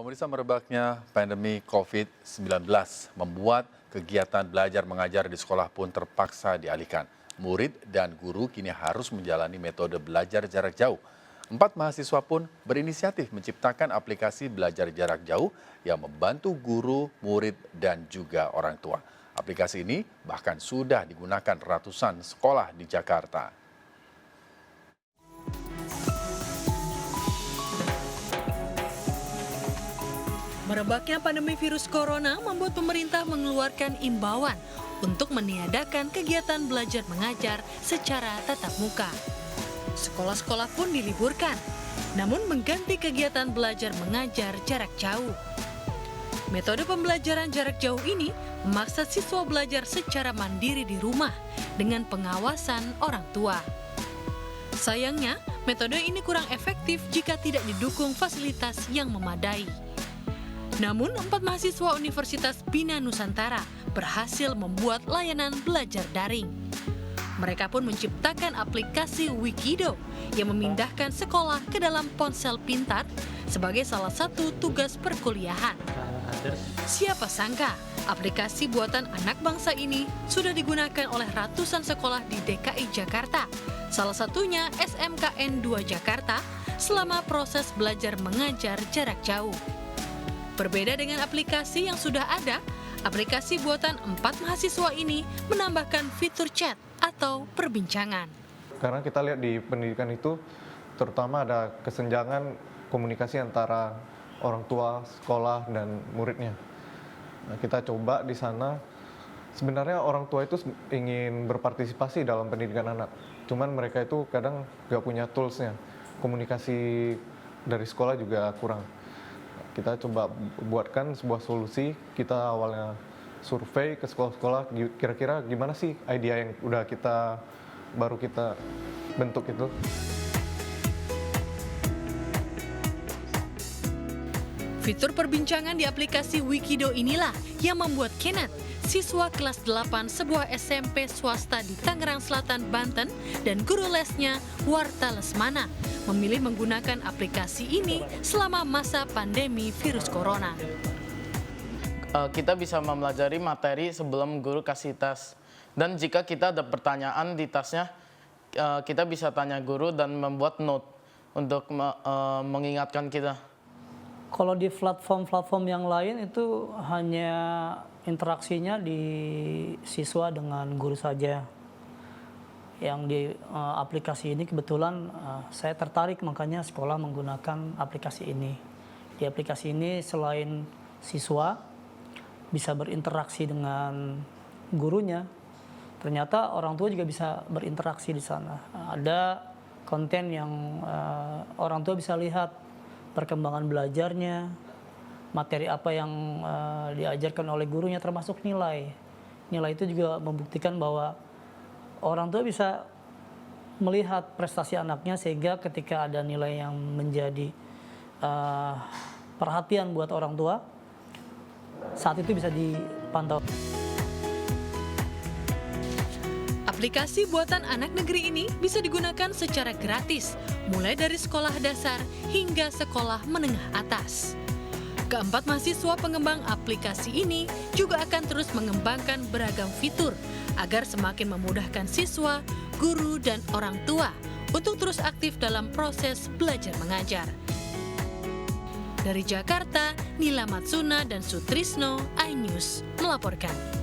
Pemirsa, merebaknya pandemi COVID-19 membuat kegiatan belajar mengajar di sekolah pun terpaksa dialihkan. Murid dan guru kini harus menjalani metode belajar jarak jauh. 4 mahasiswa pun berinisiatif menciptakan aplikasi belajar jarak jauh yang membantu guru, murid, dan juga orang tua. Aplikasi ini bahkan sudah digunakan ratusan sekolah di Jakarta. Merebaknya pandemi virus corona membuat pemerintah mengeluarkan imbauan untuk meniadakan kegiatan belajar mengajar secara tatap muka. Sekolah-sekolah pun diliburkan, namun mengganti kegiatan belajar mengajar jarak jauh. Metode pembelajaran jarak jauh ini memaksa siswa belajar secara mandiri di rumah dengan pengawasan orang tua. Sayangnya, metode ini kurang efektif jika tidak didukung fasilitas yang memadai. Namun, 4 mahasiswa Universitas Bina Nusantara berhasil membuat layanan belajar daring. Mereka pun menciptakan aplikasi Wikido yang memindahkan sekolah ke dalam ponsel pintar sebagai salah satu tugas perkuliahan. Siapa sangka, aplikasi buatan anak bangsa ini sudah digunakan oleh ratusan sekolah di DKI Jakarta, salah satunya SMKN 2 Jakarta, selama proses belajar mengajar jarak jauh. Berbeda dengan aplikasi yang sudah ada, aplikasi buatan 4 mahasiswa ini menambahkan fitur chat atau perbincangan. Karena kita lihat di pendidikan itu, terutama ada kesenjangan komunikasi antara orang tua, sekolah, dan muridnya. Nah, kita coba di sana, sebenarnya orang tua itu ingin berpartisipasi dalam pendidikan anak. Cuman mereka itu kadang nggak punya toolsnya. Komunikasi dari sekolah juga kurang. Kita coba buatkan sebuah solusi. Kita awalnya survei ke sekolah-sekolah, kira-kira gimana sih idea yang baru kita bentuk itu. Fitur perbincangan di aplikasi Wikido inilah yang membuat Kenneth, siswa kelas 8 sebuah SMP swasta di Tangerang Selatan, Banten, dan guru lesnya, Warta Lesmana, memilih menggunakan aplikasi ini selama masa pandemi virus corona. Kita bisa mempelajari materi sebelum guru kasih tas. Dan jika kita ada pertanyaan di tasnya, kita bisa tanya guru dan membuat note untuk mengingatkan kita. Kalau di platform-platform yang lain itu hanya interaksinya di siswa dengan guru saja. Yang di aplikasi ini kebetulan saya tertarik, makanya sekolah menggunakan aplikasi ini. Di aplikasi ini selain siswa bisa berinteraksi dengan gurunya, ternyata orang tua juga bisa berinteraksi di sana. Ada konten yang orang tua bisa lihat perkembangan belajarnya, materi apa yang diajarkan oleh gurunya, termasuk nilai. Nilai itu juga membuktikan bahwa orang tua bisa melihat prestasi anaknya, sehingga ketika ada nilai yang menjadi perhatian buat orang tua, saat itu bisa dipantau. Aplikasi buatan anak negeri ini bisa digunakan secara gratis, mulai dari sekolah dasar hingga sekolah menengah atas. Keempat mahasiswa pengembang aplikasi ini juga akan terus mengembangkan beragam fitur agar semakin memudahkan siswa, guru, dan orang tua untuk terus aktif dalam proses belajar mengajar. Dari Jakarta, Nila Matsuna dan Sutrisno, iNews melaporkan.